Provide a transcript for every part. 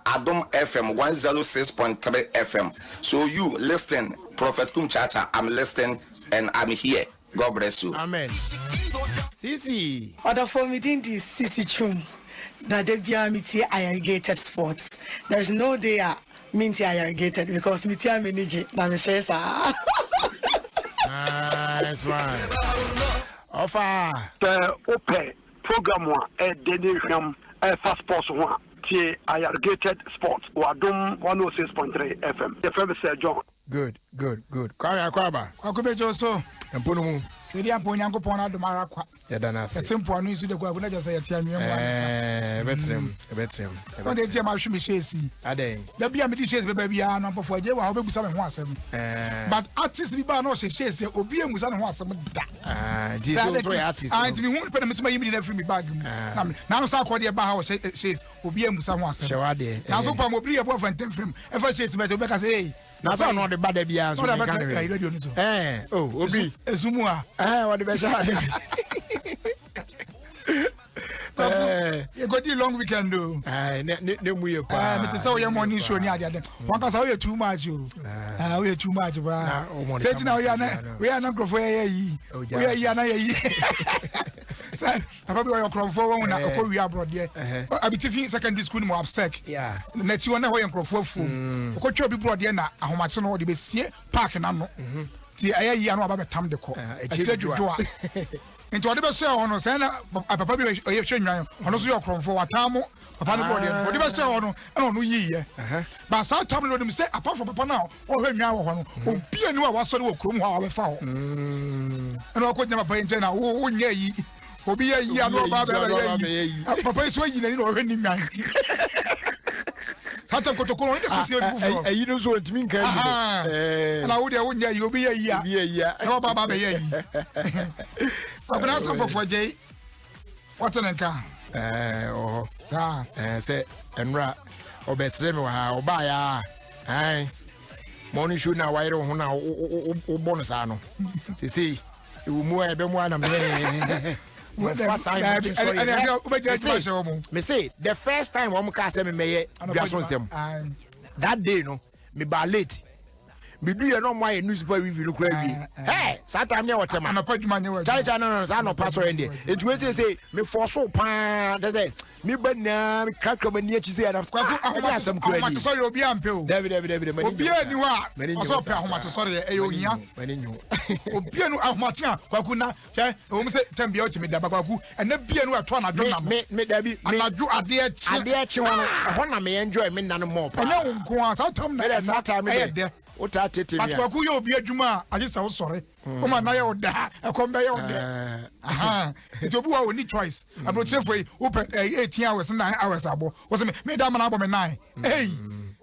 Adom FM 106.3 FM. So you listen, Prophet Kumchacha, I'm listening and I'm here. God bless you. Amen. Sisi. Other for me in this Sisi Chum that they be a irrigated sports. There's no day minty irrigated because miti a manage na me stress. That's right. Offer. The open program one dedication fast sports one. The irrigated sports. Adom 106.3 FM. The FM is John. Good. Kwaba. Kwakubejo so. Emponumu. Wedi ampo nyanko pon Adom ara kwa. Yedanase. Etimpo anu isu de kwa kuna jasa yetia mi betrem. On dey tie ma hwe me shesi. Aden. Da bia me di shesi beba bia no mpofo aje wa obegusa me ho asem. But artist bi ba no shesi obi emusa ne ho asem da. Jesus so artist. And me hu pe na me sima yimi na free me bag mu. Na no sa akode ba ha o shesi obi emusa ho asem. Shewade. Na so pa mo obi e bo fantem frame. E fa shesi be to be ka say hey. Na so no de bad bia so me kan. Obi. Ezumu a. What the best. You got the long weekend though. Ne mu ye pa. Me say your morning show ni ade. One can say we too much o. We too much ba. Say now we are na grofo yi. We are yi na yi. Say papa be your grofo won na ko wi abroad there. Abitifi secondary school mo absec. Yeah. Na ti won na ho your grofo fom. Ko twa bi broad there na ahomache no de be sie park na no. Ti ayi anu aba betam de ko. Akire dwodo a. Into what they say on us, and papa be a change. On us, your crop for what time, papa no body. What they say on, I don't know ye. But some time they say, apart from papa now, or when now, or be a new was so crum how I found. And I could never pay in China, oh, ye, or be a year, no, papa is waiting or any man. Hata kutokolo ndio kusiwe you know so it mean can na udi awunya you be a year no baba be year abuna sampo for jay what an nka sa say enra obesre me wa oba ya morning show na wire ho na o bonus ano sisi e mu e be mu ana me me say the first time we can say me meye that day no me ba late me do you know my newspaper review no kwa bi hey satan me what ma na paduma ne wa cha no sa no pass already it we say me force pa they say me ba na me krakra mani achi say na kwa asem kwa bi sorry obi ampe o David obi ani wa so pe ahomate sorry e yo hia mani nyu obi anu ahomate a kwaku na hwe o mu say tambia o ti me da kwaku ena bi anu ato na dwo na me dabi anadwo ade achi ho na me enjoy me nanu more pa enya nko a sa tam na sa time me ota tete me kwaku ye obi adwuma a agisa wo sorry o ma na ye oda e kom be ye oda aha it obi wa oni choice abrochefo yi open 18 hours 9 hours abo wo say me da mana abo me 9 hey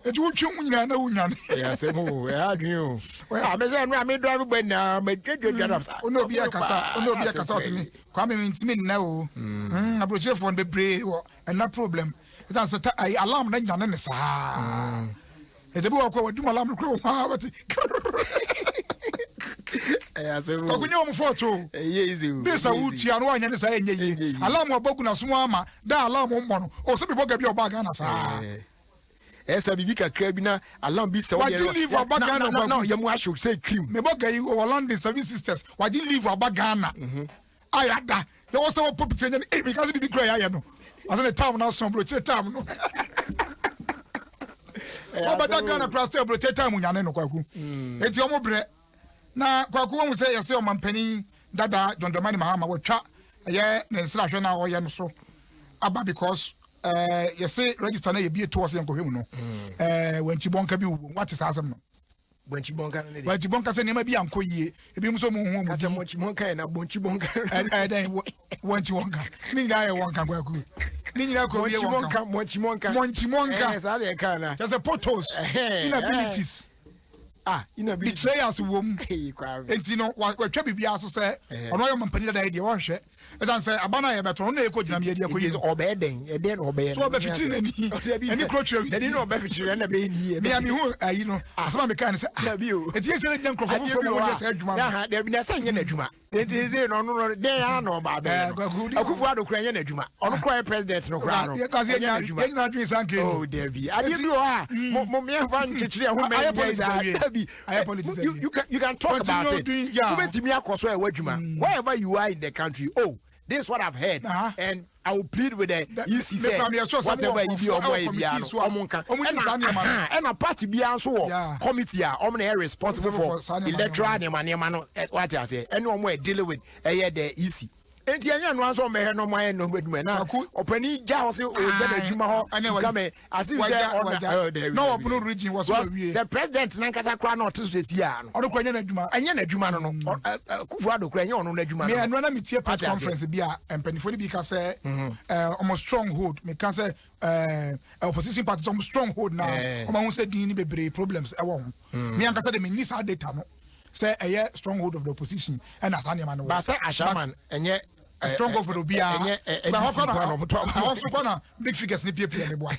it wo twu nyina na wunya ya se mo ya adwun o me say no me drive be na me dwedwedwa ono obi akasa o say me kwa me ntimi na o abrochefo on be pray na problem it has alarm na nyane ne sa ete bi wakwa waduma lam kro ha bati asebu kokunye mo foto easy bisa wutu anu anya ne sa enye yi alarm obogu na so ama da alarm mo no o se bi boga bi obaga na sa esa bibi kakra bi na alarm bi se wadi leave obaga na no ye mu asho say cream me boga yi o London service sisters wadi leave obaga na ayada ye wo se wo pop tenye e bi kasi bi kra ya no asane time na so bro che time no obata Ghana plaster bro che time nyane no kwaku enti omo bre na kwaku won say yese o mampani dada John Dramani Mahama wotwa ye ne nsira hwe na o ye no so aba because yese register na ye bi to so yenkohwem no wanchi bonka bi what is asem no bonchi bonka no dey wanchi bonka se ne ma bi ankoyie ebi mu so mu hu mu ka se bonchi bonka na bonchi bonka den wanchi bonka ni ga ye wonka kwaku ni nyina ko ye wonka monchi monka sa de kana just a photos inabilities inabilities betrayers wom enti no wa twa bibia so se ono yo mampani da de won hwe as I say abana ye beto na eko gina me dia ko is obeden e den obeden so be fitiri na ni any crochet na ni no be fitiri na be ni me am hu ayi no asama me kan say na bi o eti ese na nkrofo fo mo say adwuma na ha na say nye na adwuma enti say no den ya na oba be akufu adokura nye na adwuma ono kra president no kra no ye ka say nya adwuma sanke oh there be ade bi o ha mo me fa nchichire ho me you can talk about it you bet me akoso e wadwuma wherever you are in the country oh this is what I've heard and I will plead with the EC say whatever you be and a party be also committee are responsible for electoral no what I say anyone we dealing with the EC enti anya no anso me no man no baduma na opani ja say o da adwuma ho come as if say no open region was the president na nkasa kra na otiso esi ya no ono kwanya na adwuma anya na adwuma no kufu ado kra anya ono na adwuma me anu na metie press conference bi a empanifo ni bi ka say almost stronghold me can say opposition parties some stronghold na o ma hu say din ni bebre problems e wo ho me ankasa de me ni sa data no say a stronghold of the opposition and as animal but say ashaman enye a stronghold for the bia but also gonna big figures ni pia ne boa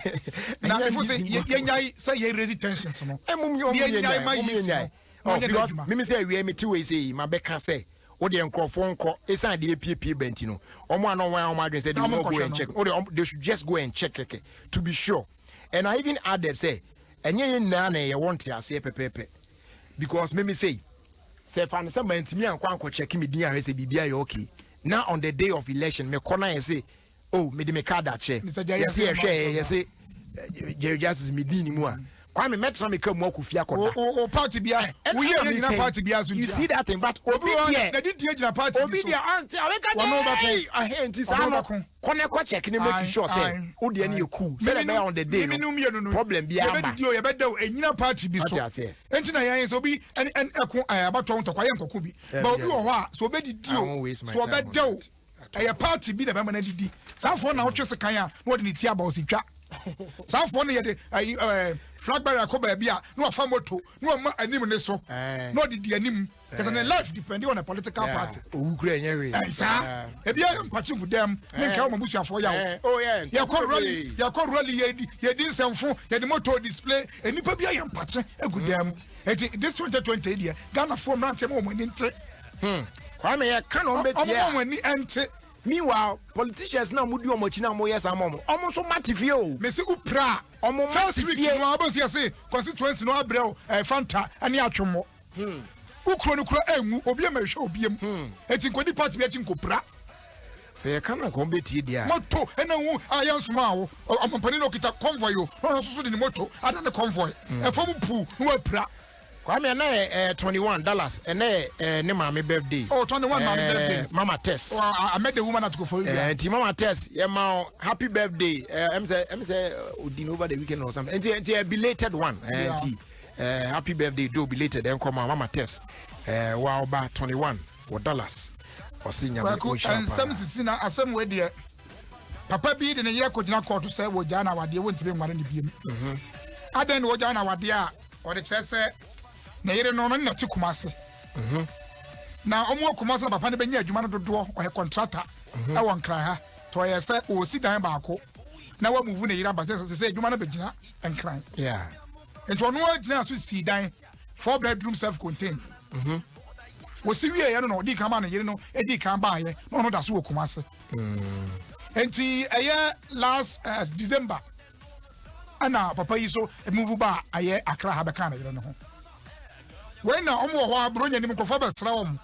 na if say ye say ye raise tensions no ye nyai ma yi because me say we me two way say ma be ka say wo de enkrofo nko esan de pie benti no omo anon wan omo adwen say they will go and check they should just go and check to be sure and I even added say enye na na ye want to ase pepepe because me say fan say mentimi ankwa check me din ahwe say bibia ye okay now on the day of election me kona ye say oh me de me card a che yes say Jerry Justice me din mu a kwa me metro me kam akufia koda o party bia we hear na party bia so you see that thing but obi there na did na party obi there auntie aweka dey ahenti sa no kona kwa check ni make sure say o de na cool say na on the day problem bia amba ye be dey enyina party bi so enti na yan so obi en eko abato ntokwa ye nkoko bi ba obi wo ho a so obi didi o so obi dey e party bi na be na didi sanfo na wo twese kan a no de ni ti aba o si twa sanfo na ye de flag bearer ko ba bia no afa moto no ma anim ne so no di anim because the life depending on a political party owukura enyewe sa e bia mpachi gudem me nka o mabusuafo ya oh yeah ya ko rally ye di nsemfo ye di moto display enipa bia ye mpachi egudem this 2020 dia Ghana form na ntem o mani nte kwa me ye kan o betia o mani ente meanwhile politicians na mudi omochi na mo yes amom omo so matifie o me se upra omo first week no abonsi say constituency no abrel fanta ani atwomo ukro no kro enwu obi amehwe obiem eti nkodi party bi eti nkopra se kana ko betie dia moto enwu ayansoma awo ompani no kita convoy o no so de moto ada ne convoy efom pu no apra kwa me na $21 and ne mama birthday oh 21 mama birthday mama Tess I met the woman at go for you ti mama Tess ma happy birthday em say udin over the weekend or something and a belated one and happy birthday do belated and come mama Tess wow ba $21 or senior and some sisina asem we there papa bi de ne yere ko gina court say wo jana wade won tibe nware ne biem aden wo jana wade a o de kire say na yere no na ti kumase na omo kumase na papa ne benya adwuma no dodo o he contractor e won kran ha to ye say o si dan ba ko na wa move na yere ba say adwuma no begina enkran yeah ento no agina so si dan 4 bedroom self contained wo si wie ye no di kan ba na yere no e di kan ba ye no da so wo kumase enti eye last December ana papa yi so move ba aye Accra ha be kan na yere no ho when na omo ho abronya nim kofa be sra om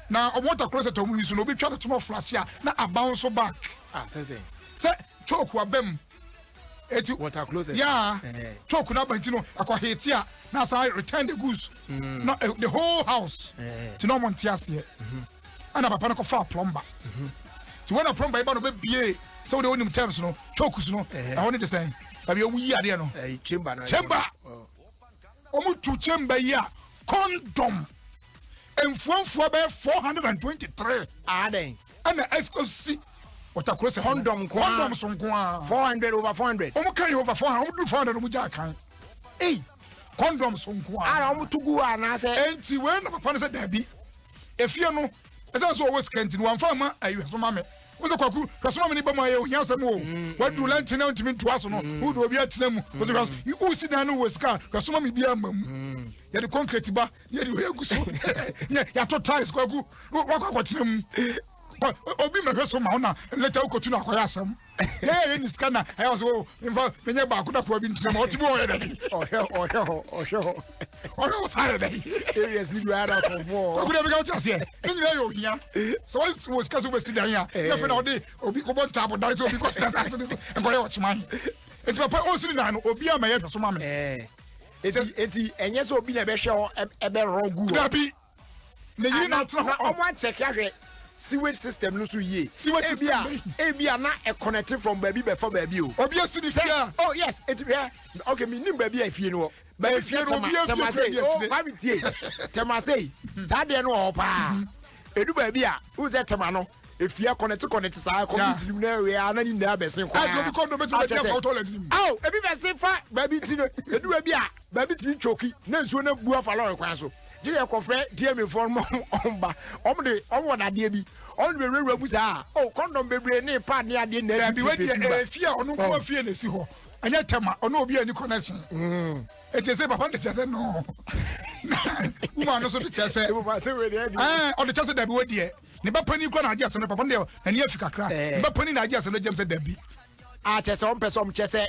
na omo ta closet omo yisu no obi twa to no flash ya na bounce back say choke abem eti water closet yeah choke na banti no akwa hit ya na say return the goods no the whole house to no monti ase ana papa no kofa plumber so when a plumber e ba no be bie so the onim terms no choke no I want to say ba be wu yi ade no chamber omo tu chamber ya condom enfuanfua be 423 aden ana SOC water close condom so nko 400 over 400 omo kan over 400 omo do 400 omo ja kan condom so nko ara omo tugu ana say enti we na papa no say dabi efie no Esa so always kenti no amfa ma ayi so ma me. Wo se kwaku kwaso ma ni ba ma ye ohia asem wo. Wa du lanti na ntimi nto aso no. Wo do obi atena mu. Wo se kwaso you si na no wo ska kwaso ma me bia ma mu. Ya de concrete ba, ya de we guso. Ya to ties kwaku. Wa kwa tena mu. Obi me hwe so ma ona later wo kotu na akoya asem. Yeah, ni scanner. I was involved. When you back, could have been to what you wanted. Oh, Saturday. Seriously, you had out of war. Could have got us here. Here. So I was casual sitting here. Nothing all day. Obi Cobon Tabo dies or because and I watch mine. It's my also now. Obi, my head for some mammy. It's and yes, Obi never show a better good. You're not one check. Sewage system no so ye. Sewage system. Ebia na e connected from baby before baby o. Obi asini fia. Oh yes, it here. Okay, me nim baby afie no. Baby fie no obi afie say. Oh, why be tie? Tema say. Sa de no ho pa. Edu baby a, who say tema no? Efia connect sa community ni na we ana ni na besin kwa. I do because no betu dey for toilet ni. Oh, ebi besin fa baby ti no. Edu baby a, baby ti choki. Na nsuo na bua fa lorry kwan so. Dia kofre dia me form omba omde omwoda dia bi on be rewa mu sa oh condom bebre ne pa ne ade na bi we dia fie onu ko fie na si ho anya tema onu obi ani connection ete se papa de chese no uma no so de chese papa se we dia o de chese da bi we dia ne ba pani ko na agia se no papa de na ne afika kra ne ba pani na agia se no jem se da bi a chese on person chese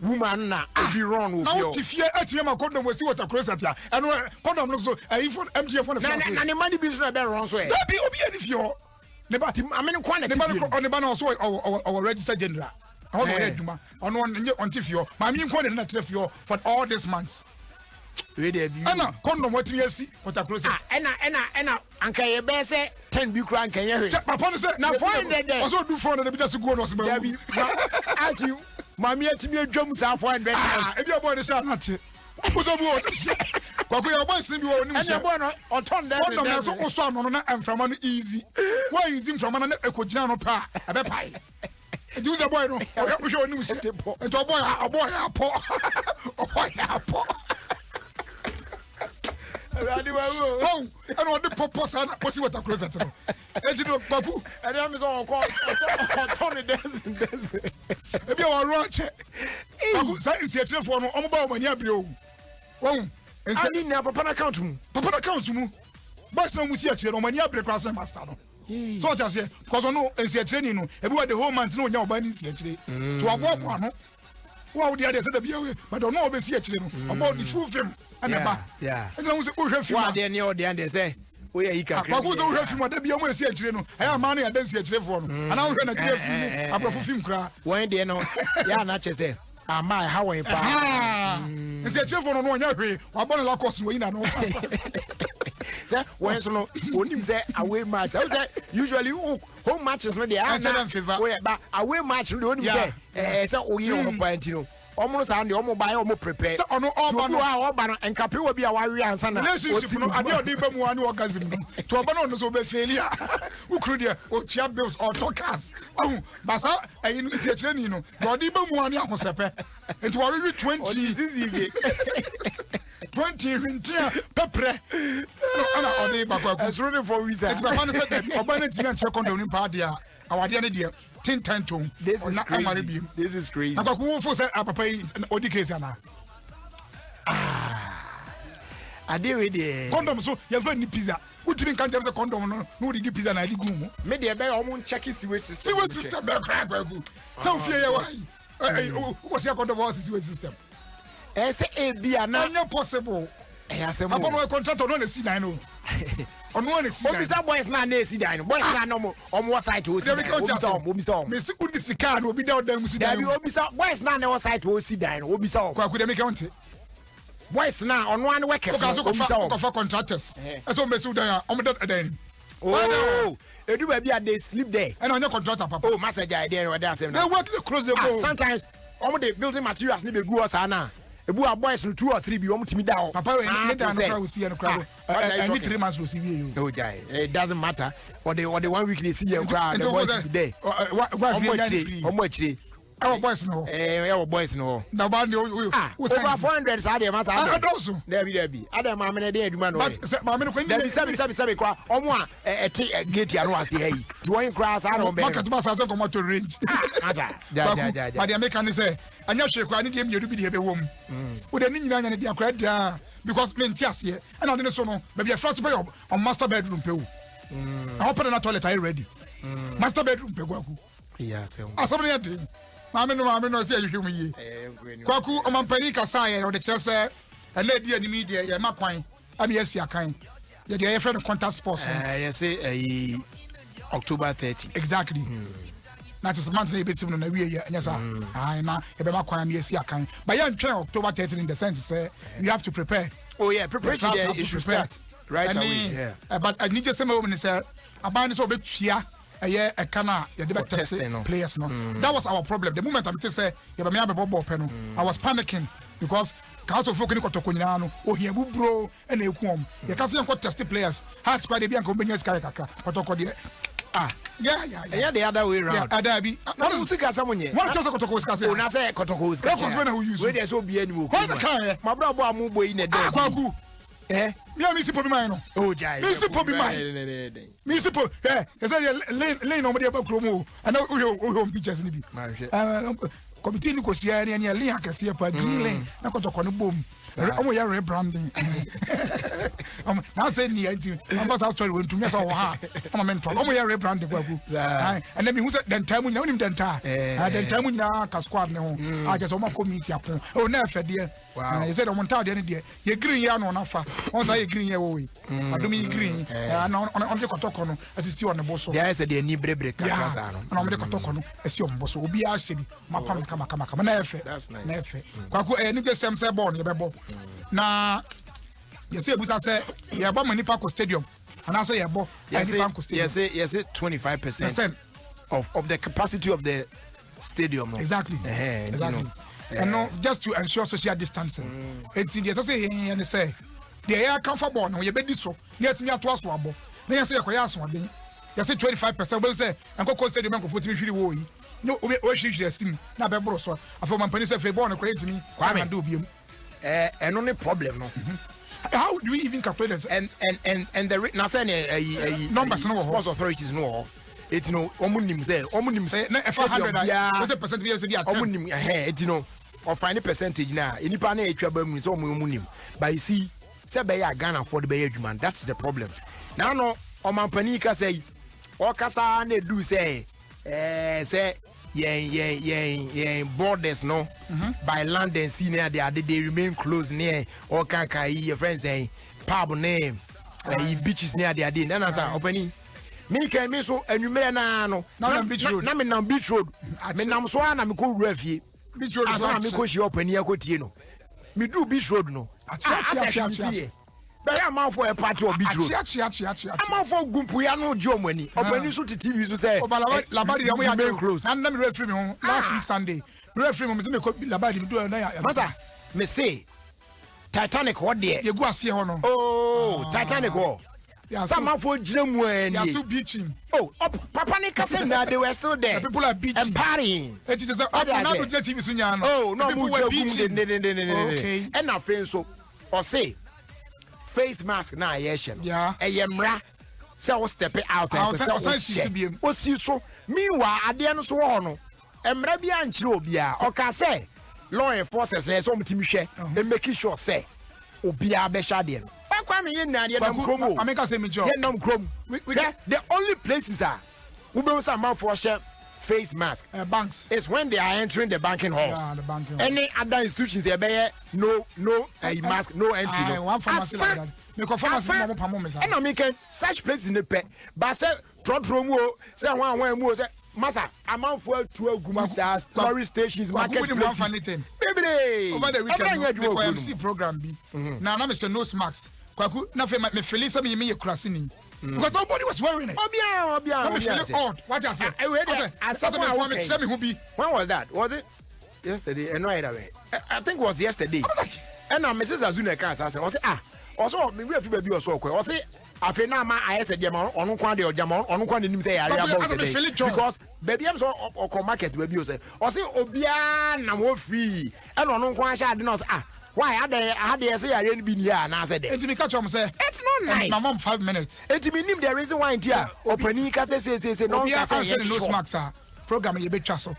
woman na if you run with you now tifie atie ma condom we see water closet ya and condom no so iPhone MGF phone na ne money business na be run so e da bi obi ani fie o ne ba tim amene quality ne ba no so our register general how do we do on on tifie ma mi nko na tifie for all this months we dey bi ana condom what we see water closet ena anka ye be say 10 bi kura anka ye hwe papa no say na 400 there also do 400 bi just go no so ba bi ati Mammy atimi adwam sa 400 times. Ebi boy dey say anate. Ozo bu o. Kwako your boy sin bi o nim say. And boy no oton there. Condom na so oso ano no na emframa no easy. Why easy emframa na ekogina no pa. Abe pai. Eji uze boy no. O hwe onim say. Ento boy apo. O boy apo. Radi wa wo. Oh, and what the purpose and what water closet no. Eji no kwaku. And am so on call. Oton dance. Ebi o roche. Kwaku say isi etire fo no omo ba o mani abre o. Won. Ani na papa na account mu. Papa na account mu. Ba se mu si etire no mani abre kwa se master no. So what say because no isi etire ni no. Ebi wa the whole month no nya oba ni isi etire. To abo no. Wa wo dia dey say da bia we but no obe si etire no. About the full film. Yeah. And then we say, oh, film. They near the end, they say, we are Ika. I was over film, but they are see a children. I have money, I don't see a telephone. And I was going to film. I'm a film cry. When they know, yeah, not just say, I'm my how I found. It's a telephone on 1 year. I'm going to lock us in. I know. Sir, when so when you say away match, I was usually home matches, no, they are not but away match, you say, so we don't point, you know. Almost and the almost buy almost prepare. So on all banner and Capi will be a warrior and son. Relationship, I know they be one orgasm. To a banner no be failure. Who could you or champions or talkers? Oh, Basa, I see a train, you know. God, even one young Josepe. It's already 20 easy. 20 pepper. It's running for reason. It's my honest that Obama check on the Olimpadia. Our dear. 10 times to this is crazy. This is crazy. I got who for say papa odi case na. I deal with the condom so you have any pizza. Who didn't can't have the condom no di pizza na di gumu. Me dey be omo check sewage system. Sewage system be crack go. So fear you why. What's your condom sewage system? Say e bia na not possible. Papa no contract no na see na no. On one is boys na see dine. Boys na no on what side to see. Obisa. Me see udi sika no obi da odam see dine. Obisa boys na no side to see dine. Obisa. Kwa ku dem count. Boys na on one workers. Obisa for contractors. So me see dine. Om da dine. Oh. Edu ba bia they sleep there. And on your contractor papa. Oh, master guy there we dey say na. They work close the go. Sometimes om the building materials ni be go us na. Ebu a boys no 2 or 3 bi omo timi da o. Papa we need to say we see no crowd. I 3 months we see you. No guy. It doesn't matter. Or the 1 week they see you crowd the boys be there. Omo Our boys no. Our boys no. Now, over 400 Sadia Massa. I don't. There be. Adam Mamma de Dumano. But Mamma, when you say, or one get your no see. Do I cross? I don't market bus. I don't come out to range. But the American say, I'm not sure I need him to be the woman. With an Indian and the credit because men tears here, and I didn't know, maybe a first on master bedroom. I open a toilet. I ready. Master bedroom. Yes, I saw me. Mamma no say you me. Kwaku o mampanika say o de kese and lady in media ya makwan am yes ya kan. Ya dey friend contact sports. They say October 30. Exactly. That is monthly bit no we ya nya sa. Ah na e be makwan am yes ya kan. But ya ntwe October 30 in the sense say you have to prepare. Oh yeah, preparation is to start right away. Yeah. But I need just say me woman say aban so betua a kana you did test players no. That was our problem. The moment I'm say you be me abebo pen I was panicking because council folk ni kotoko nyina no ohiabu bro e na eku om you can see you test players has squad dey bianco benya sky kakra kotoko dey yeah the other way around ada bi what is sika samonye what just kotoko sika say una say kotoko sika because when who use we dey so bi animu my brother amubo yi na dey kwaku me si pobi mine no oh jai me si pobi mine me si pobi you say lane no mo dey ba kromo and o pictures ni bi committee ni ko sia ni lane akese pa green lane na kotoko no bom omo ya rebranding now say ni anti ambas actually when to me so ha omo mentor omo ya rebranding kwaku and then me who said den time nya onim den ta den time nya ka squad ne ho I just omo committee apon o na afede you said omo ta de ne de ye green ya no na fa on say ye green ya wo we Adom ye green on de kotoko no asisi on ne boso there is the ni brebre ka sa no na omo de kotoko no asi on boso obi a hye bi mapam kama na efe na efe kwaku ni de sem say ball ne be ball na yes ebusa say ye bo manipa ko stadium and I say ye bo manipa ko stadium yes 25% of the capacity of the stadium no? Exactly. And no just to ensure social distancing it's yes say and say the air comfort ball no ye be di so let me ato aso abo na yes ye ko ya aso den yes 25% we say enko stadium enko fo timi hwiri wo yi no we hwiri asim na be bro so afọ man pani say fe ball no ko yetimi kwa do biem and only problem no how do we even calculate this? And the now say numbers no sports authorities no it no omunim say na 100% be say omunim it no or find percentage na enipa na etwa ba mu say omunim but you see say be ya Ghana for the be adwuma that's the problem now no omampani ka say o kasa na do say say yeah borders no by land and sea near they remain closed near or kaka your friends say pub name beaches near their day na na opening me can me so enumere na no na beach road na me na beach road me nam so na me ko wura beach road na me ko shi opani akotie no me do beach road no achi but I'm out for a party of beach road. I'm out for Gumpuyano Germany. Openi so to TV so say Labadi am close. And let me referee me last week Sunday. Referee me say me Labadi do na. Masa me say Titanic what there? You go ase ho no. Oh, Titanic what? Some out for Germany. They are too beaching. Oh, Papa Nika said that they were still there. The people are beaching. And partying. It is a not to TV so nya no. Oh, no people were beaching. Okay. And na friend so or say face mask na yeshe yeah eyemra say we step out and say o si so meanwhile ade no so ho no emra bia nchire obia o ka say law enforcers na so mtimi hwe e make sure say obia be hwa de no kwa me yin na de nam kromo ameka say me job ye nam krom the only places are we be say man for share face mask banks is when they are entering the banking halls. Yeah, the banking any other institutions they be no mask, no entry. One pharmacy like that. Me ko pharmacy mo pamo me say. And me can such places in the pet. But say trotro mu say one mu say massa amount for to agumisa tourist stations market places. Baby over the weekend we MC program bi. Na me say no masks. Kwaku na fe me feel say me kurase ni. Because nobody was wearing it. Obia. Odd. What I said? When was that? Was it yesterday? No, I think it was yesterday. And now Mrs. Azuna Kasa said, Also, me we baby also kɔ. Ɔse afi na ma ayɛ sɛ deɛ ma ɔno kwan deɛ ɔgyama ɔno kwan de nim sɛ yare abɔ sɛ because baby am so ɔkɔ market baby ɔsɛ ɔse obia na mo free ɛna ɔno kwan hyɛ ade na ɔsɛ why ade say yare bi ni a na sɛ de enti me catch am say it's not nice my mom 5 minutes enti me nim the reason why ntia opani ka say no ka say nose mask program ye betwa so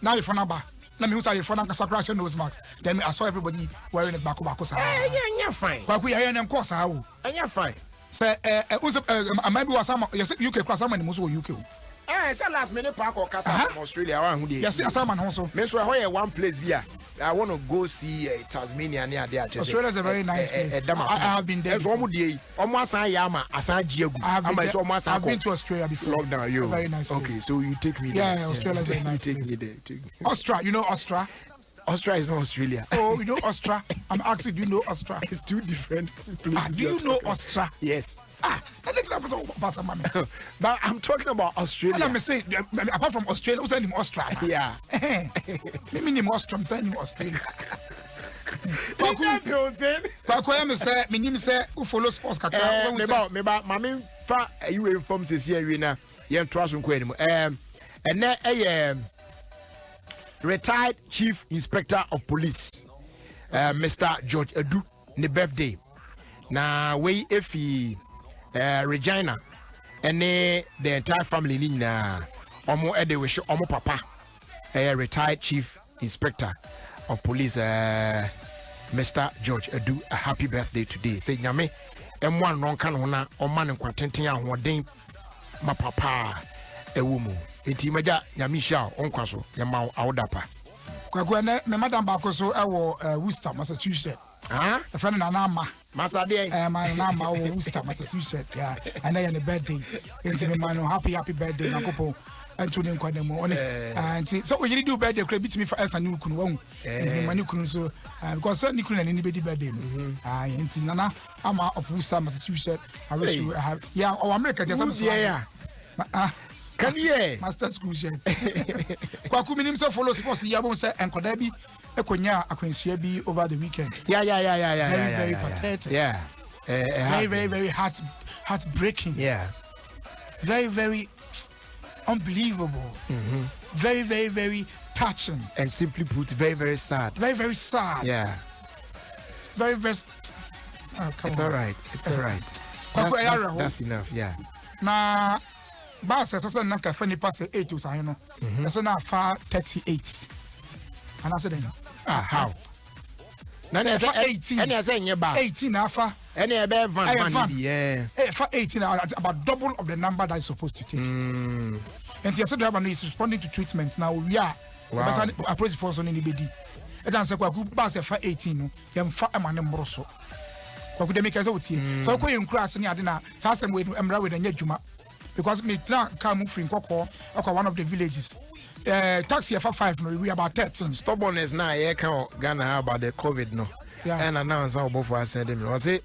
now you phone number na me who say phone number crash nose mask then I saw everybody wearing it back sa yeah fine kwaku ya nem course ha wo yeah fine say maybe was some UK cross some money most UK say last minute park or casa from Australia one who dey yes assignment also me so here one place be I want to go see Tasmania near there. Australia is a very nice place. I have been there. Almost Yama, I've been to Australia before. Lockdown, you. Very nice. Okay, place. So you take me there. Yeah, Australia is very nice. Take me there. Austria, you know Austria? Austria is not Australia. Oh, you know Austria? I'm asking, do you know Austria? It's two different places. Do you know Austria? Yes. But I'm talking about Australia. Let me say, apart from Australia, who's sending Australia? Yeah. Let me name Australia, I'm sending Australia. Kwaku say, me name say, who follow sports kakra. Me ba, mami fa you inform says here we na yen trust on kwani mo. And then retired Chief Inspector of Police, Mr. George Adom, ne birthday. Na we Ofie Regina and the entire family na omo ede we omo papa retired Chief Inspector of Police Mr. George Adom, a happy birthday today. Say nyame M1 non kan ho na o man kwatenten ahoden ma papa ewumu enti maja nyame hia onkwa so yema awodapa kwaku na me madam ba ko so ewo Worcester Massachusetts a friend na ama Masade my name is Worcester Massachusetts yeah and then birthday enti me man happy birthday na kopo Anthony Nkwademo and so we do birthday crate bitimi for esa new kunu wan enti me man kunu so because so nikunu na ni be di birthday enti nana ama of Worcester Massachusetts I wish you have yeah or America just some yeah can you master school shirt kwaku minim so follow sports ya bon say enkoda bi ekonya akwansia bi over the weekend yeah very pathetic very heartbreaking very unbelievable very touching and simply put very sad very sad yeah very it's all right that's enough yeah na Bass says na ka fa nipa say 8 usahin no so na fa 38 and I said how na na say 18 and I say nye bass 18 na fa and e be van yeah fa 18 about double of the number that is supposed to take and yes the driver is responding to treatment now we are approach for so ni bedi e dan say kwaku bass fa 18 no yem fa amane mbroso kwaku de make say otie so ko yen kura se ni ade na sa asem we emra we nya dwuma because me come free Koko one of the villages. Taxi for 5 no we about 13. Stubbornness now can Ghana about the COVID no. Yeah. And announce how both us said them. I say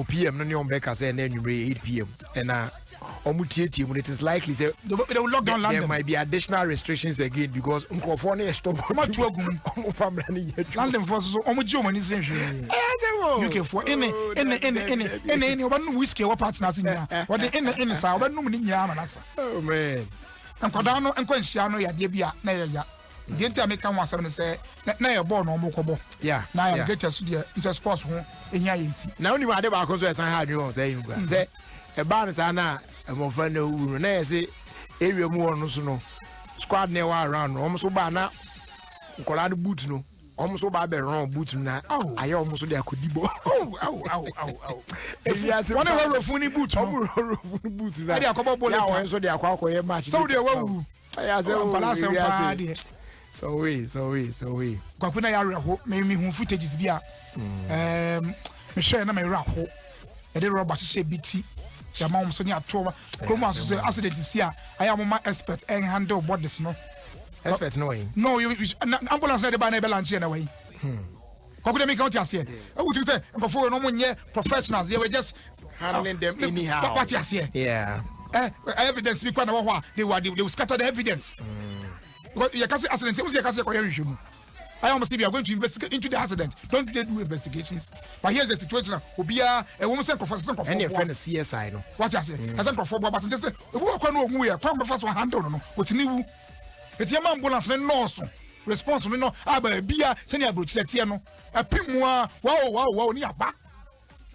PM no new back say 8 PM and it is likely say they will lock down London. There might be additional restrictions again because Nkofo no stop. London forces Germany say UK for any one whiskey or partners in there. What the in sa no ni nyama nasa. Oh man. Nkoda no nkwanhia no yade bia na ya Genti American one seven say na your ball no mokobo. Yeah. Na ya get us there into sports ho ehia yenti. Na oni wa de ba ko so esan ha adwon say you gba. Say e ba no sa na e mo fa na wu na say area mu won so no squad na wa around no omo so ba na nkola no boot no omo so ba be run boot na aye omo so de akodibo. If you ask one of rofuni boot omo rofuni boot na. E de akobo ball. Ya won so de akwakoye match. So de wawu. I say oh so we kwakuna ya reho me hu footages bia me share na me reho e de rubber hye biti ya mom so ni ato kromo aso accident is here I am my expert and handle bodies no expert no way no you ambulance na de ba na be launch na way kwakuna me count here e would say nkofo no mo nye professionals they were just handling them anyhow what you say yeah evidence be kwa na they will scatter the evidence. Because you can say accident, you can say I almost say we are going to investigate into the accident. Don't they do investigations? But here's the situation. Obia, a woman said, and your friend is CSI. No, what I say? As I'm for, but just we are going to come first one handle. No, what's new? It's your ambulance and no response. No, beer, send your butch, let's hear no. A pimwa, wow, near back.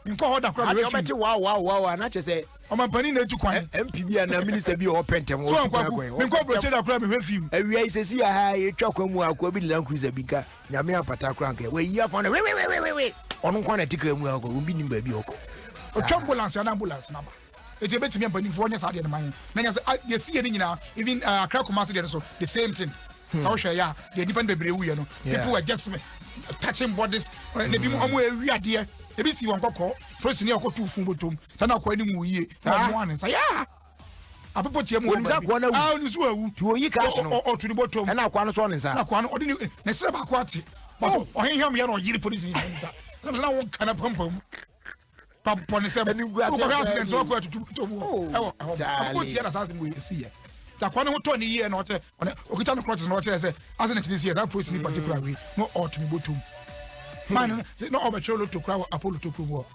In call that crowd. Wow, and I just say, I'm a penny to quite MPB and Minister be open to so I'm going to crowd with him. Every says, yeah, you talk on more, could be long cruiser bigger. Yamia Patacranke, where you have on a wait. On one ticket, we'll go, be in baby. Ambulance and ambulance number. It's a bit to me, but in 4 years, I didn't mind. You see it now, even Crack Master, so the same thing. So, yeah, the independent baby, you know, people are just touching bodies, and if you are dear. Ebi si wọn kọkọ presi ni ọkọ tu fun botom sana ọkọ ẹni mu yie na ọmọ ani sa ya apopo tie mu ọba ah oni so awu tu oyi ka so o tu ni botom na akwa no so ne sa na akwa no odi ni ne sere ba akwa te but ohenham ya no yiri polisi ni sa na won kana pampam pampo ne se ko ka accident so akwa tu botom ewo apopo tie na sa se mu yesi ya ta kwa ne ho to ni yie na ote okita no crutches na ote se accident ni see that polisi ni particular way no ought me botom man no obecholo to crowd Apollo to pro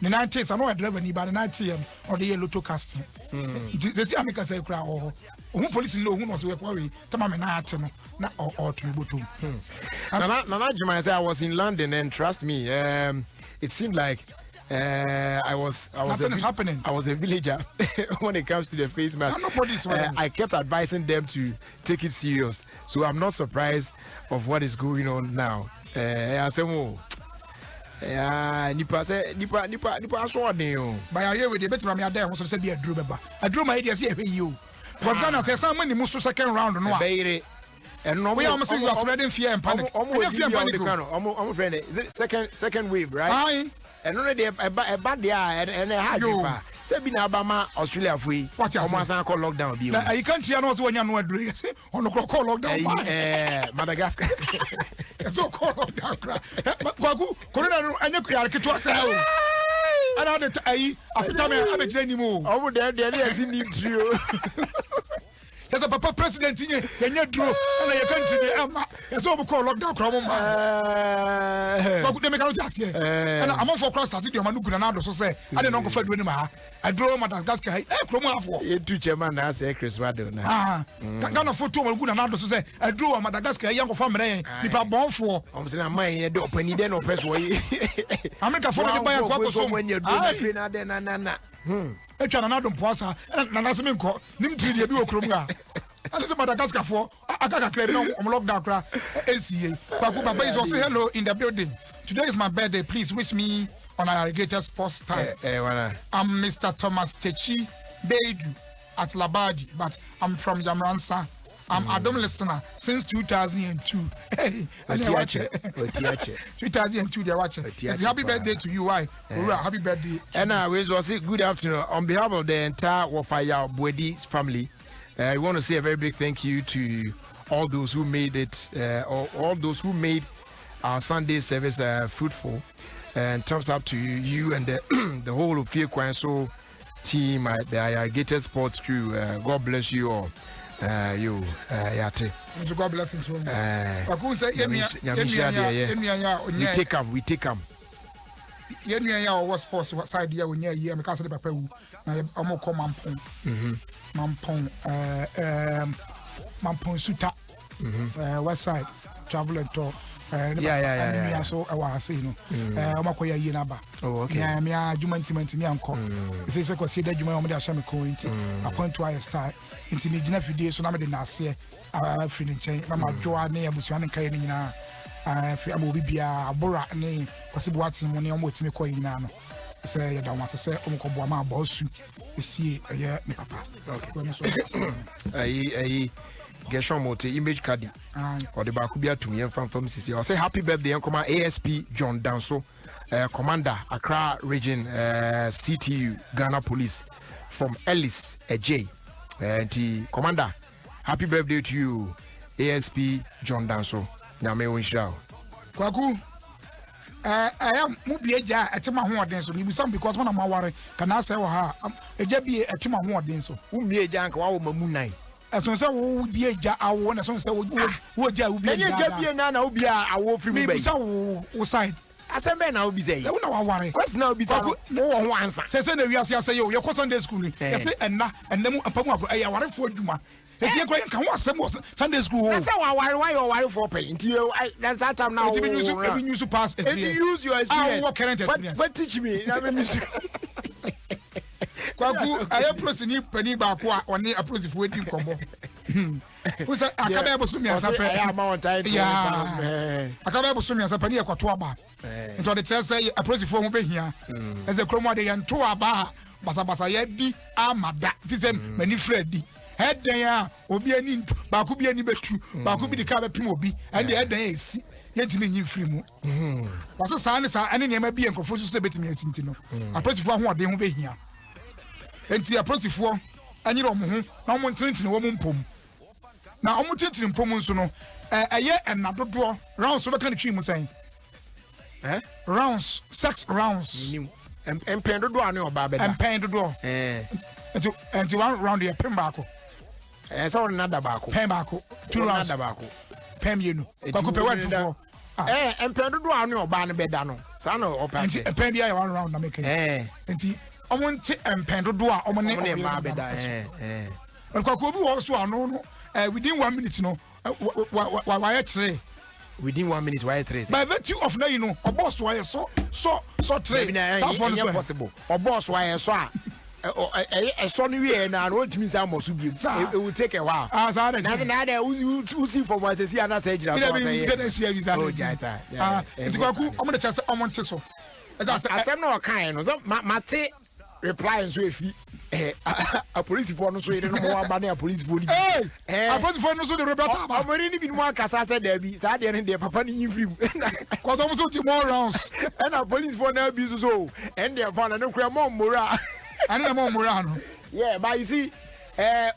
the 90s I know a driver ni ba the 90 or the yellow to casting they see America say crowd or who police know who knows where we tama me na ate no na or to botom Nana Juma say I was in London and trust me it seemed like I was happening. I was a villager when it comes to the face mask. I kept advising them to take it serious. So I'm not surprised of what is going on now. I say more. Nipa so dey. By a year with the better me there so say be a draw beba. A draw my idea say you. Because Ghana say some money muso second round no. And no we almost say you are spreading fear and panic. Fear and panic. I'm friend. Is it second wave, right? Aye. And only a bad day and a hard say be na Obama Australia free. What you say call lockdown be. You can't hear no when you know do say on call lockdown. Madagascar. So call lockdown. Kwaku corona anya kuyar kitwa say o. Ana de ayi apita me abegire ni mo. Omo de esi ni trio. Yes, Papa President yenye draw and your country ama. Yes, we call lockdown kro mo ma. Kwaku de me kan just here. And I'm for cross start the manu guna na do so say I dey no go fa do ni ma. I draw Madagascar kro mo afo. You two chairman na say Chris Wado na. Ghana photo mo guna na do so say I draw Madagascar yan go fa mre nipa bonfo. Say na man ye de opani de no person we. America for the buy kwa so when you do na de na. Etwa na dom poasa na na se me nko nim tiri de bi okrom ga and say Madagascar for akaka kra no lockdown kra ACA Kwaku Baba is also hello in the building. Today is my birthday, please wish me on Irrigated Sports time. I'm Mr. Thomas Techi Beidu at Labadi, but I'm from Jamransa. I'm Adom listener since 2002. Hey, 2002 they watch it. Happy birthday to you, why? Happy birthday. And I was say good afternoon on behalf of the entire Wafaya Bwedi family. I want to say a very big thank you to all those who made it, all those who made our Sunday service fruitful. And thumbs up to you and the whole of Ofie Kwanso team, the Irrigated Sports crew. God bless you all. Yate. God bless you. We take them. Yeah, was sports side here when you're because of the paper. I'm more common. Mampon Suta. West side. Traveling to. Yeah. So I was saying, Makoya Yinaba. Oh, okay. Yeah, me a Jumantimenti me uncle. This is a considered Juma Moda Shamiko. I point to a start. Into me, Jennifer Day, so I'm the Nasia. I feel in change. I'm a Joanne, Busian and Kaina. I will be a Bora name, possible what's in money on what me coin now. Say, I don't want to say, Uncle Bama Bossu. You see, a year, Papa. Okay. Gershon Mote image card or the Bakubia to me and from CC. I'll say happy birthday and ASP John Danso, Commander Accra Region CTU Ghana Police from Ellis J. And Commander, happy birthday to you, ASP John Danso. Nyame Winshaw. Kwaku, I am Mubieja at my home dance. You be some because one of my worry can I say, a jabby at my home dance. Umie Jank, wow, Mamunai. as on say wo bia ja awo na so say wo ja wo bia ja bia na wo bia awo free mu be say wo side asembe na wo bi say e wona wa ware question na wo bi say wo ho answer say na wiase say yo ko Sunday school ni say ennamu apamu abro e ware fo adwuma eti e kan ho asem Sunday school ho say wa ware for pay nti that's that time now eti be use past experience use your experience what current experience but teach me na me kwaku aye prosini pani ba ko a oni aprosifo edi nkomo usa akabe bosumi asape ya ma on time akabe bosumi asape ni ekoto aba nto de tre say aprosifo ho behia eze kromo de ye nto aba basa ye di amada fisem mani fredi hedan a obi ani ntu ba ko bi ani betu ba ko bi de ka be pim obi ande hedan esi yentimi nyi free mu wasa saa ne saa ane niam bi enkofo so betimi asinti no aprosifo ho ode ho behia enti aprosifo anyire omo ho na omo ntintini wo mu mpom na omo ntintini mpom nso no eye enadodo rounds so be kan twi mu san rounds 6 rounds empen dodo ane oba beda empen dodo enti one round ye pem baako so na da baako pem baako 2 rounds da baako pem yenu kwako pe one to empen dodo ane oba ne beda no sa no opa enti empen dia 1 round na make enti omo nti empen dodo a omo ne oba beda kwako obi wo so ano no within 1 minute no why 3 within 1 minute why 3 by virtue of now you know a boss why so 3 that's possible a boss why so a son we na no ntimi say amosu bi it will take a while so na dey who see for one say na say gira for say oh jaisa it's kwaku omo de chase omo nte so asem na o kan no so mate reply so efi a police for no so ire no mo aba na police for ni a police for no so de rebata ba amori ni bi mo akasa say da bi sa de ne de papa ni yimfiri cause omo so di more rounds and a police for na bi so and they fan na kura mo mora and na mo mora no yeah but you see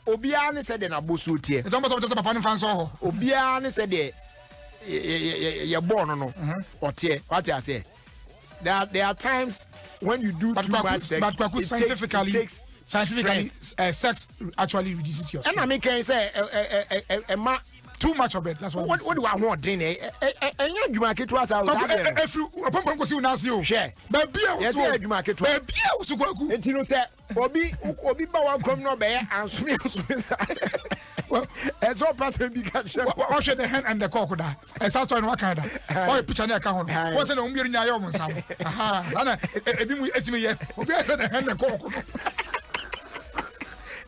obia ne say de na boso tie e don bo so papa ni fan so ho obia ne say de ye born no otie what you say there are times when you do too much sex but scientifically sex actually reduces your strength. And I mean can say too much of it, that's what do I want din enya dwuma ketu asa o that every pom ko si una si o share baby a yes dwuma ketu baby a so kwaku enti no say obi ba wa kom no be ansumi sa well as all person be can share what should the hand and the cock da esa so no kan da o picture na ka ho no what say na umbiru nya yo mo nsam aha na ebi mu etimi ye obi say the hand and the cock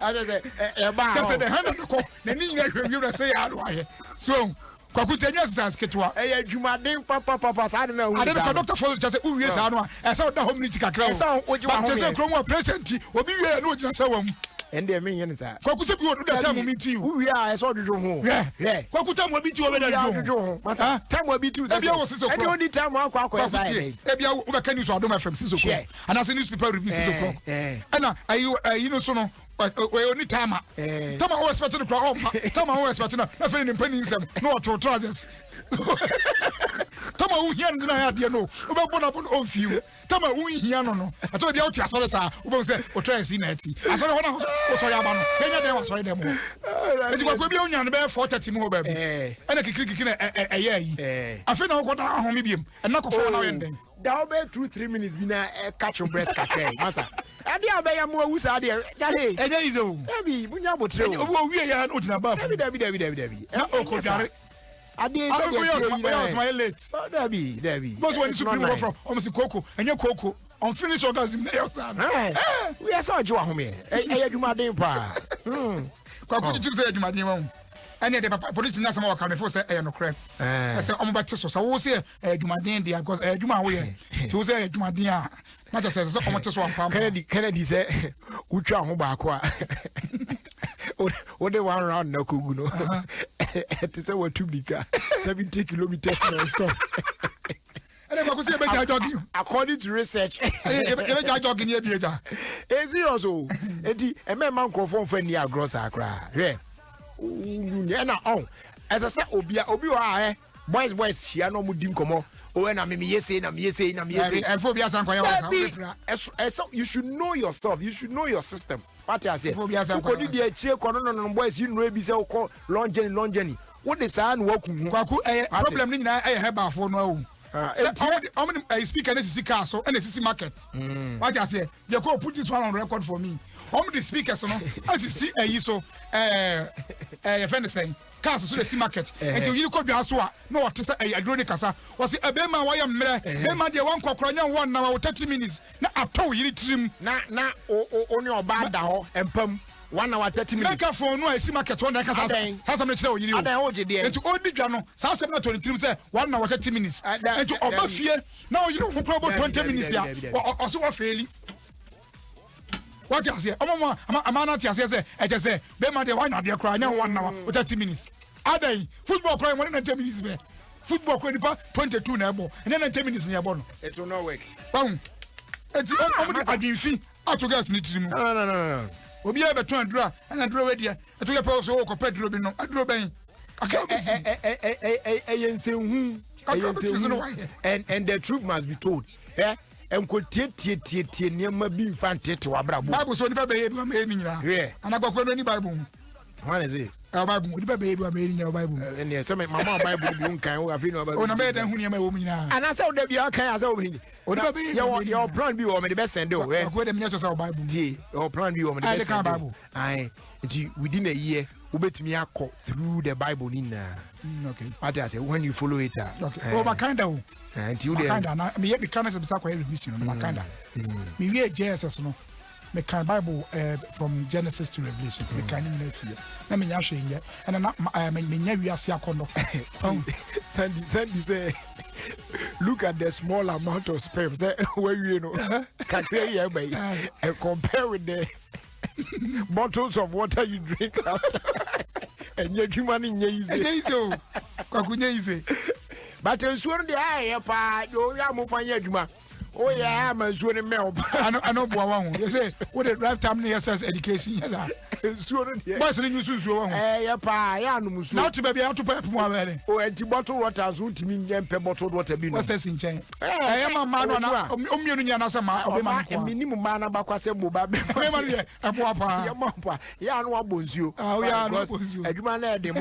I just say the hand and the cock na ni nya hwehwe na say ya do aye so kwaku tenya sense ketwa adwumaden papa sa de na hu ade na doctor for just say uwie sa no esa da home ni kakra o esa oji wa home just kromo present obi wie na ogina sa wam ende me yen sa kwaku se bi wo da time mi ti uwie a esa odwo ho kwaku time obi ti wo be da odwo ho mata time obi ti e bia wo siso e oni time akwa sa e bia wo be kani so Adom FM siso ko ana se newspaper review siso ko ana ayi no so no we only tama o expect to cry tama o expect na fe ni mpani nsem no to trousers tama o hia ndina ya de no o be bona on fiu tama o hia no ato dia o ti asore sa o be say o try see na ati asore ho na o so ya ba no enya dem asore dem ho enti kwa bi onya no be 4:30 mu ho ba ena kikiri na eya yi afi na o goda ahome biem ena ko fo na we ndem da be 2-3 minutes bi na catch your breath kakra masa ade abaya mo awusa ade dale enya izo dabi bunya botre o obi wie ya na odina ba dabi na okodare ade so go my late dabi but when supreme from almost koko enya koko unfinished orgasm na yo san we are so jiwa home adwumaden pa kwa ku jitu say adwumaden wa ene de papa police na sama waka me for say no crap say omo ba teso sa wo say adwumaden dia because adwuma wo ye ti wo say adwumaden a na just say omo teso ampa Kennedy say utwa ho ba ko a o de one round na kogu no it say what to bika 70 kilometers no stop ene ba ko say be jogging according to research ene jogging e bi eja serious o enti e me man crofon fa ni agro sakra hwe na on as I say obi wa boys hia no mudim komo o na me yese and for be asan kwaya wa you should know yourself, you should know your system. What I say? Who could be a check on boys you know be so called long journey. What the son walking? Problem in I have about for no. I speak and see castle and see market. What I say? You go put this one on record for me. How many speakers no? As you see a so friend saying castle so the see market. Until you could be as well. No, what to say a drone casa. Was it a bema why I'm there? Bema de one crocrania 1 hour 30 minutes. Na ato you trim na on your bad down and pump 1 hour 30 minutes. Make a phone no I see market one casa. Sasa me tell you. And to all big no. Sasa na 23 say 1 hour 30 minutes. And to obafie now you know for about 20 minutes ya. Also what fail. What you say? I'm not say I just say be ma dey one dey cry 1 hour 30 minutes. Adai football cry 110 minutes be. Football cry nipa 22 na ebo. And then 10 minutes na ebo no. It will not work. Bam. Eti omo dey adinfi ato gas ni tirimu. No. Obi e beto adura and adura we dia. Eto ye pe so ko pedro bi no. Adura ben. And the truth must be told. Yeah. And could tie near my being fanted to Abra. Bible so never behave one made in here. And I got any Bible. What is it? Our Bible, the baby I made in your Bible. And yes, some my Bible you can have been about on a bed and who near my woman. And I saw that you are kind of me. Your plan be over the best and do. Where the miniatures of Bible. Your plan be over the best Bible. I within a year. Who bet me through the Bible in okay. What I say when you follow it. Okay. Oh, my kind of. And you there. Me be kind of some mission. My kind of. Me read Jesus no. Me kind Bible from Genesis to Revelation. Me kind of see. Na me nya hwe nye. And na me nya wiase akono. Sandy say look at the small amount of sperm. Say where you know. Can you by and compare with the bottles of water you drink and you're human easy. But as soon as I have oh, yeah, I'm a swimming milk. I know, you say, what a lifetime SS education. What's the news? Not to be able to pay more. Oh, and bottle water, soon mean and bottled water. What's this in chain? I am a man on a minimum man about Quasemo. A papa, yeah, no one bones you. Oh, yeah, I do my name.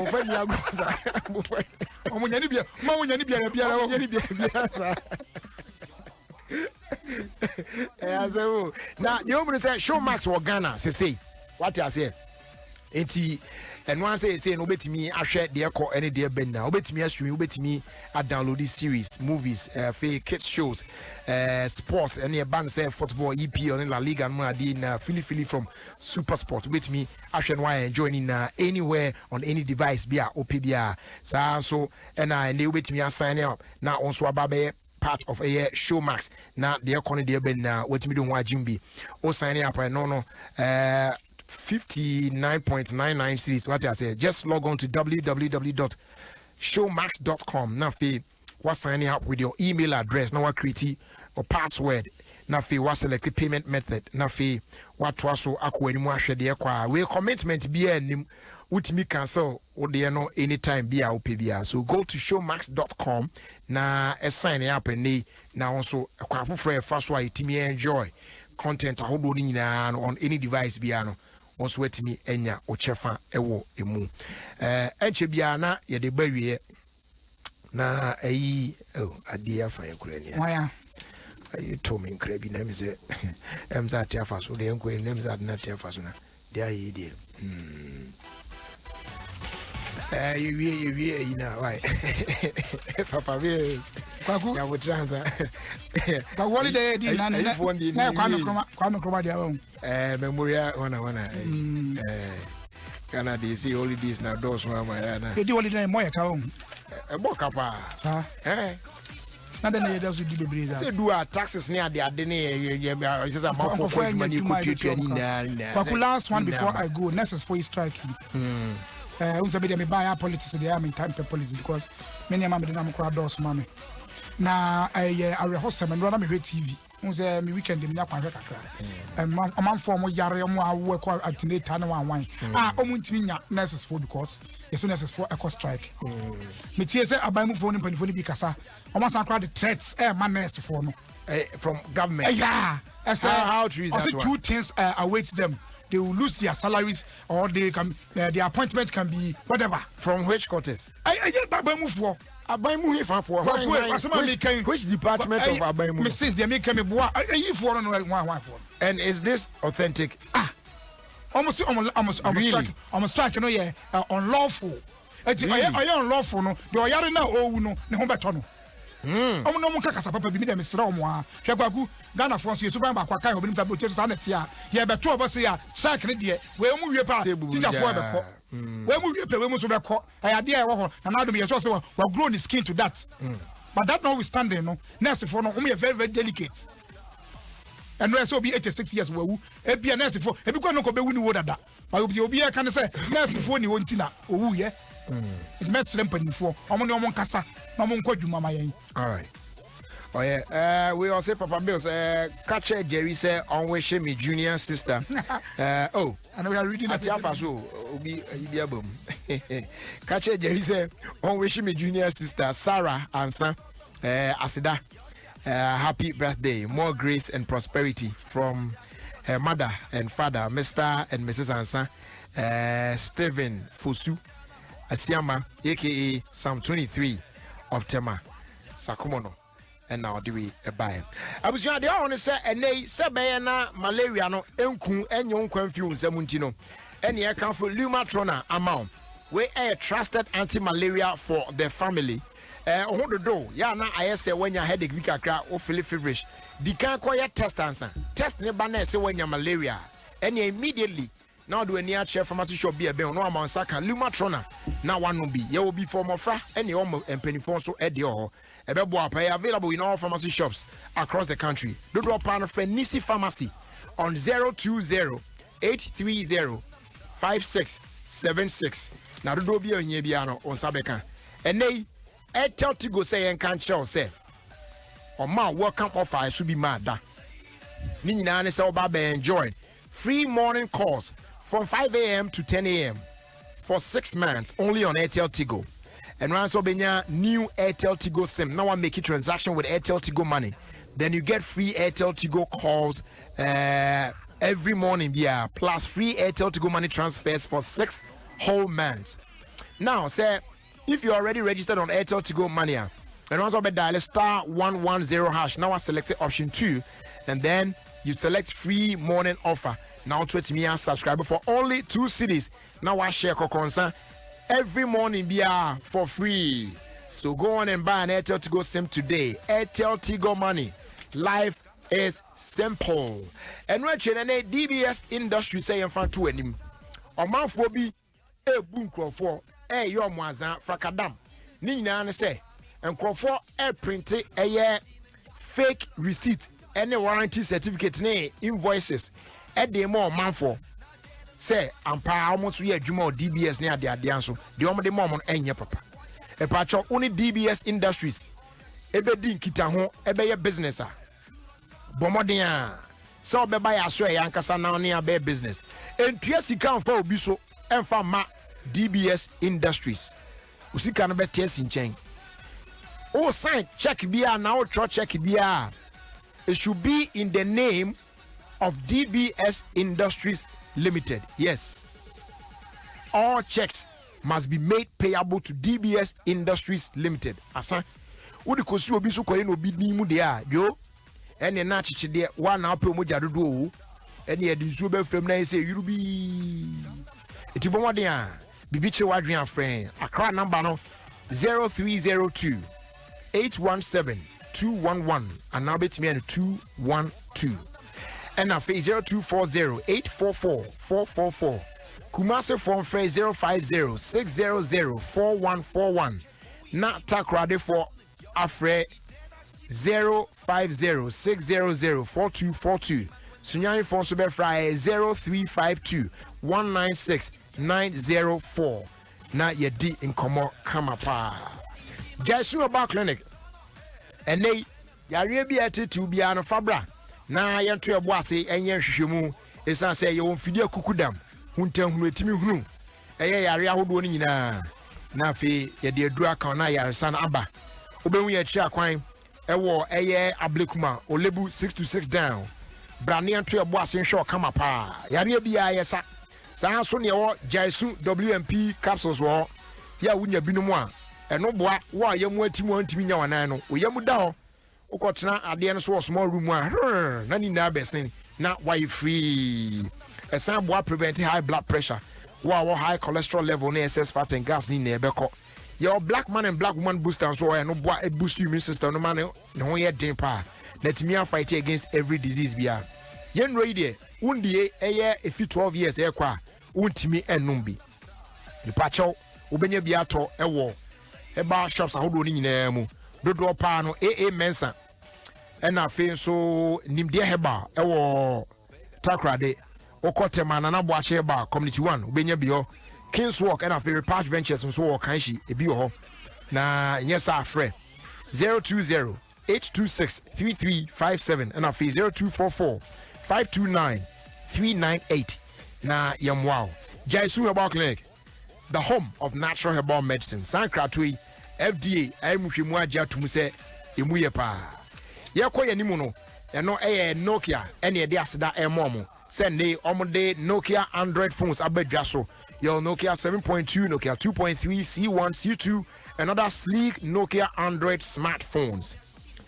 Now, the woman said, show Max or Ghana, say, what I say. And one say, no bet me, I share the call any dear bend now. Bet me, bet me, I download this series, movies, fake kids shows, sports, and a band say football, EP on La Liga, and Madina, Philly from Super Sport. Bet me, I share why joining anywhere on any device, be a OPBR. So, and I knew bet me, I sign up now on Swababe. Part of a Showmax. Now they are calling the Ben now. What me do want Jimby? Oh, signing up. No. 59.99 series. What I say? Just log on to www.showmax.com. Now, what's signing up with your email address? Now, what create or password? Now, what select payment method? Now, what was so aqua anymore? We commitment be any. Which me cancel or they know anytime be our PBR. So go to showmax.com na sign up and they now also a for first way to me enjoy content on any device biano also wet me enya or chefa ewo emu echebiana ye de bawie na adia fa yakurani why you told me crabby name is it emza tiafa so de enko names are not tiafa so na dia yi de you know, why? Papa Bears. I would transfer. But what did they do? Memoria, one. Canada, see all these now, those were my Anna. They do only name more account. A book up, eh? Nothing else would be breathing. Say, do our taxes near the Adene, just a month for money. Last one before I go, necessary striking. Unsabidi me buy politics the am in time for politics because many am the name crowd doors mommy. Na I rehearse and run me TV. Unse me weekend me akwan kakra. And man for mo yare mo work at late time one. Omuntimi nya nurses for because yes nurses for eco strike. Me tie say aban mu for ni panifo ni bi kasa. Omo san crowd the threats man nurse for no. From government. Yeah. How true is that one? 2 things await them. they will lose their salaries or they can their appointment can be whatever. From which quarters? I just move for. Which department of Abaimu? Mrs. They make me boy. And is this authentic? Almost strike. You know, yeah, unlawful. It's unlawful. No, they are yard now. Oh no, the home baton. No more cacasa papa be them Mr. Omoa. Shabaku, Ghana France, you super back. I hope about just on it here. Yeah, but 2 of us here, second year. Where move your part? Teacher for the court. Where will you pay women to the court? I had dear and now to be also well grown his skin to that. But that notwithstanding, no, nurse for no only a very, very delicate. And we also be 86 years. Well, it be a nurse for if you go no be winning water that. But you'll be a kind of say nurse for you won't tina. Oh, yeah. It must limp for Omon Cassa, Mamon Mama. All right. Oh yeah, we also Papa Bills. Catcher Jerry said on wishing me junior sister. Oh, and we are reading at Yafaso. Be boom. Catcher Jerry said on wishing me junior sister Sarah and son Asida. Happy birthday, more grace and prosperity from her mother and father, Mr. and Mrs. Ansa, Stephen Fosu Asiama, aka Psalm 23 of Tema Sakumono. And now do we buy? I was the honest say, and they say, malaria no enku and young confused Zamuntino. And here come for Lumatrona amount. We a trusted anti-malaria for the family. On the door, yeah, now I say when your headache weak or feel feverish. The can't call your test answer. Test the banner say when you're malaria. And you immediately now do a near chair pharmacy shop be a bill no amount saka Lumatrona. Now one will be, you will be for more fra and your and penny phone so at your. Available in all pharmacy shops across the country. Do drop partner friend Nisi Pharmacy on 020-830-5676. Now do be on Yebiano on Sabeka. And they tell to go say and can't show say. On my welcome offer should be mad. Nina and so Baba enjoy free morning calls from 5 a.m. to 10 a.m. for 6 months only on Airtel Tigo. And once you have new Airtel Tigo SIM, now I make a transaction with Airtel Tigo money. Then you get free Airtel Tigo calls every morning, plus free Airtel Tigo money transfers for 6 whole months. Now, say, if you're already registered on Airtel Tigo money, and once you dial *110#, now I select option 2, and then you select free morning offer. Now to me as subscriber for only 2 cedis. Now I share concern. Every morning for free. So go on and buy an Airtel Tigo SIM today. Airtel Tigo money. Life is simple. And we're changing DBS industry say in front to him. A man for be a boom for your mwazan frakadam. Nina say and for a printed a year fake receipt any warranty certificate invoices at the more man for. Say, I'm almost we adwuma DBS near the adianso. The only mom on any papa. A patch of only DBS Industries. Ebe din kita ho, ebe ye business. Bomodia. So be buy aswe yankasa na near be business. And Triasi can for biso and for ma DBS Industries. Usika no be test in chain. Oh, sign check bia now check bia. It should be in the name of DBS Industries Limited. Yes. All checks must be made payable to DBS Industries Limited. Asa. Udi kosi obi so koye no bi ni mu de a yo. Ene na chichi de wa na ape mo jado do o. Ene e di so be frem na say yurubi. Eti bomo de a bibi che wadwen afren. Accra number no 0302 817 211 and now bet me 212. And now 0240-844-444. Kumasi from phrase 050-600-4141. Not takrade for Afre 050-600-4242. Sunyani phone super fry 0352-196-904. Na yedi in komo kamapa. Jesu about clinic. And they yari bi ati bi ano fabra. Na yanto ebo ase enye hwehwemu esan say ye won fidie kukudam huntan hunu etimi hunu eye yare ahodo ni nyina na afi ye de adura kan na yare san aba obehu ye chi akwan ewo eye ablekuma olebu 626 down brane to ebo asen hwe okama pa yare bia yesa saa so ne wo jaisu WMP capsules wo ya wunya binumu a eno boa wo ayamu atimu antimi nya wanan no oyamu da ho ukotena ade no so small room a na ni na besin na why free esan boa prevent high blood pressure wo high cholesterol level na excess fat and gas ni na ebeko your black man and black woman booster so no boa e boost immune system no man ne ho ye den pa na timi fight against every disease bia yen roide undie eye efi 12 years e kwa untimi enum bi ipacho ubenya bia to ewo eba shops ahodo ni nyina mu dodo pa no AA Mensa ena fe so nimde heba ewo takrade okotema na boache ba community 1 ubenya bio Kings Walk ena fe Patch Ventures so wo kanshi ebi ho na yes afre 020 826 3357 ena fe 0244 529 398 na yamwao Jaisu Herbal Clinic, the home of natural herbal medicine. Sankratui FDA aymuhwemu agya tumu se emuye pa. Yekoye nimu no eno Nokia ene de aseda emomo. Se ne omode Nokia Android phones abadwa so. Your Nokia 7.2, Nokia 2.3, C1, C2 and other sleek Nokia Android smartphones.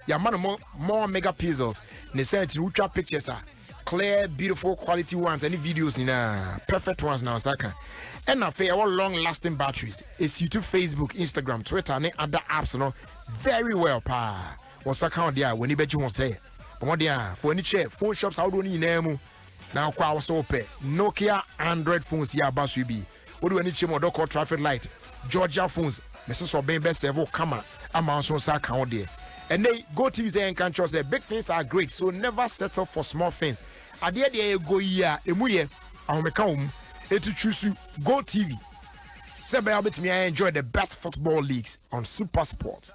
Ya man more megapixels. Ne sent ultra pictures are clear, beautiful, quality ones, any videos in perfect ones now, Saka. And now, for our long-lasting batteries, it's YouTube, Facebook, Instagram, Twitter, and other apps, you know, very well, pa. What's account there when you bet you won't say? But what there for any chair, phone shops, how do you name? Now, kwa was open Nokia Android phones, yeah, bus will be. What do any chair more call traffic light? Georgia phones, Mrs. Obey best ever come out. I'm also account there. And they go to the country say big things are great, so never settle for small things. At the end of go year, emuye, ahomeka etu choose Go TV. Say by me I enjoy the best football leagues on Super Sports.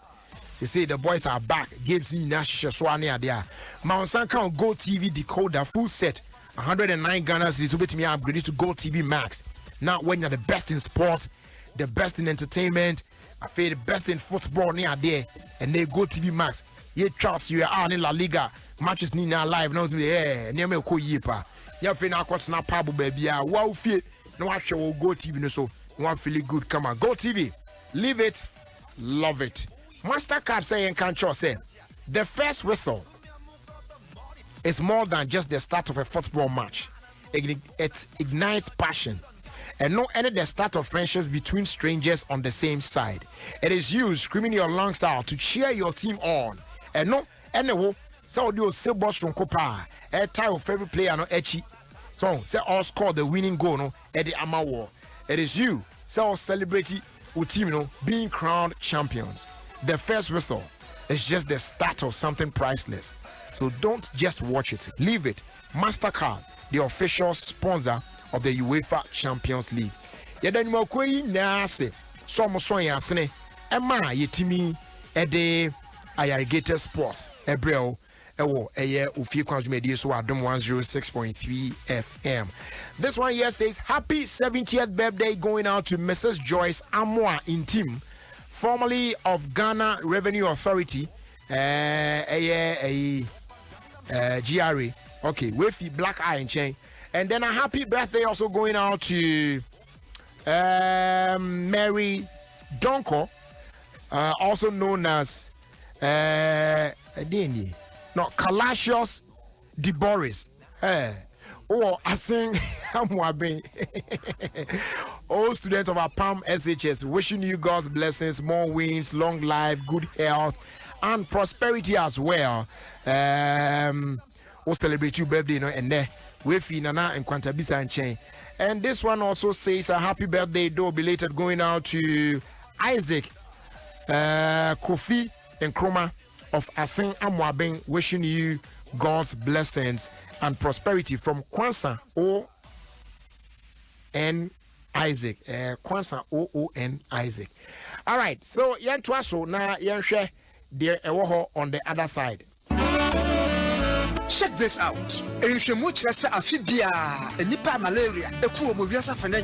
They say the boys are back. Games ni na shisha so ane adia. Mount Sanka Go TV decoder full set 109 Ghana cedis. Me upgrade to Go TV Max. Now when you're the best in sports, the best in entertainment, I feel the best in football near there, and they Go TV Max. Ye trust you are in La Liga matches ni na live now to the near me ko yipa. Ya feel na kwat na pabo baby ah. Wow feel no watch will Go TV no so one feel good. Come on, Go TV, live it, love it. Mastercard say and can't say the first whistle is more than just the start of a football match. It ignites passion. And not only the start of friendships between strangers on the same side. It is you screaming your lungs out to cheer your team on. And no, anyway, so do say boss from Copa, a tie of favorite player no echi. So say all score the winning goal no at the Amawo. It is you, so celebrity with team no being crowned champions. The first whistle is just the start of something priceless. So don't just watch it, leave it. Mastercard, the official sponsor of the UEFA Champions League. Yeden mo koi na se so mo so yasene ema yetimi ede irrigated sports ebreo ewo eye Ofie kwanso media so Adom 106.3 FM. This one here says happy 70th birthday going out to Mrs. Joyce Amoa Intim, formerly of Ghana Revenue Authority, GRA. Okay, with black eye and chain. And then a happy birthday also going out to Mary Donko, also known as Kalasios De Boris. Oh, I sing all students of our Palm SHS, wishing you God's blessings, more wins, long life, good health, and prosperity as well. We'll celebrate your birthday, you know, and there. Wefi Nana and Kwantabisa and Chain. And this one also says a happy birthday, though belated, going out to Isaac Kofi and Kroma of Asin Amwabeng, wishing you God's blessings and prosperity from Kwansa O.N. Isaac. Kwansa O.N. Isaac. All right, so Yan Twaso, na Yan She, dear Ewoho on the other side. Check this out. Enhwemu kyerɛ sɛ afibia enipa malaria ekuo mo wiasa fananya